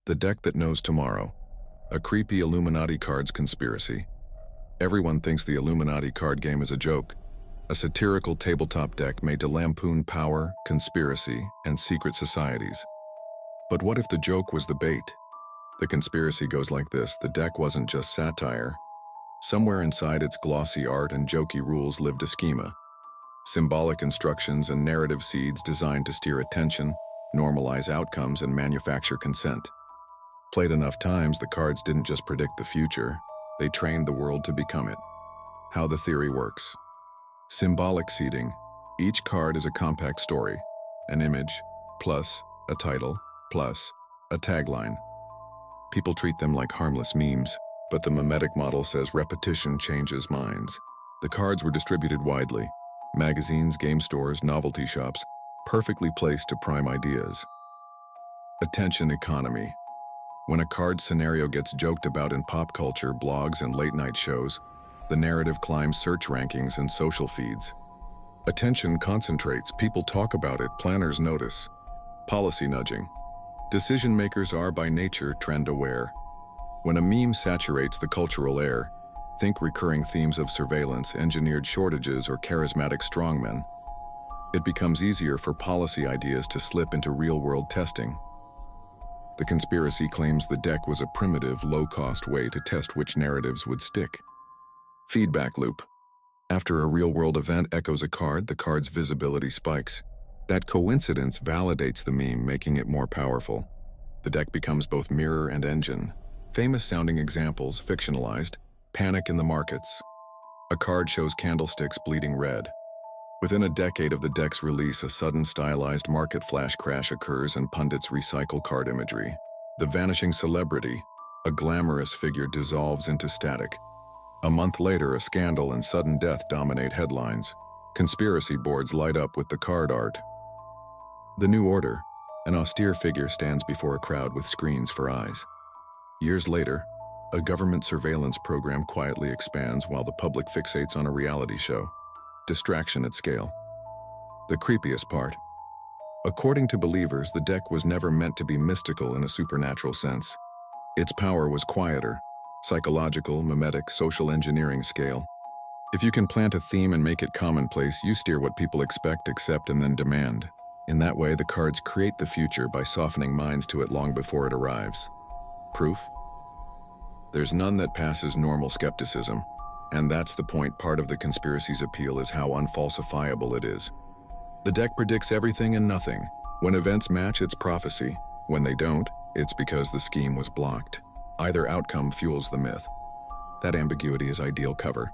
The deck that knows tomorrow. A creepy Illuminati cards conspiracy. Everyone thinks the Illuminati card game is a joke, a satirical tabletop deck made to lampoon power, conspiracy, and secret societies. But what if the joke was the bait? The conspiracy goes like this: the deck wasn't just satire. Somewhere inside its glossy art and jokey rules lived a schema. Symbolic instructions and narrative seeds designed to steer attention, normalize outcomes, and manufacture consent. Played enough times, the cards didn't just predict the future, they trained the world to become it. How the theory works. Symbolic seeding. Each card is a compact story, an image, plus a title, plus a tagline. People treat them like harmless memes, but the mimetic model says repetition changes minds. The cards were distributed widely. Magazines, game stores, novelty shops, perfectly placed to prime ideas. Attention economy. When a card scenario gets joked about in pop culture, blogs, and late-night shows, the narrative climbs search rankings and social feeds. Attention concentrates, people talk about it, planners notice. Policy nudging. Decision-makers are by nature trend-aware. When a meme saturates the cultural air, think recurring themes of surveillance, engineered shortages, or charismatic strongmen. It becomes easier for policy ideas to slip into real-world testing. The conspiracy claims the deck was a primitive, low-cost way to test which narratives would stick. Feedback loop. After a real-world event echoes a card, the card's visibility spikes. That coincidence validates the meme, making it more powerful. The deck becomes both mirror and engine. Famous-sounding examples, fictionalized. Panic in the markets. A card shows candlesticks bleeding red. Within a decade of the deck's release, a sudden stylized market flash crash occurs and pundits recycle card imagery. The vanishing celebrity, a glamorous figure, dissolves into static. A month later, a scandal and sudden death dominate headlines. Conspiracy boards light up with the card art. The New Order. An austere figure stands before a crowd with screens for eyes. Years later, a government surveillance program quietly expands while the public fixates on a reality show. Distraction at scale. The creepiest part. According to believers, the deck was never meant to be mystical in a supernatural sense. Its power was quieter, psychological, mimetic, social engineering scale. If you can plant a theme and make it commonplace, you steer what people expect, accept, and then demand. In that way, the cards create the future by softening minds to it long before it arrives. Proof? There's none that passes normal skepticism. And that's the point. Part of the conspiracy's appeal is how unfalsifiable it is. The deck predicts everything and nothing. When events match, it's prophecy. When they don't, it's because the scheme was blocked. Either outcome fuels the myth. That ambiguity is ideal cover.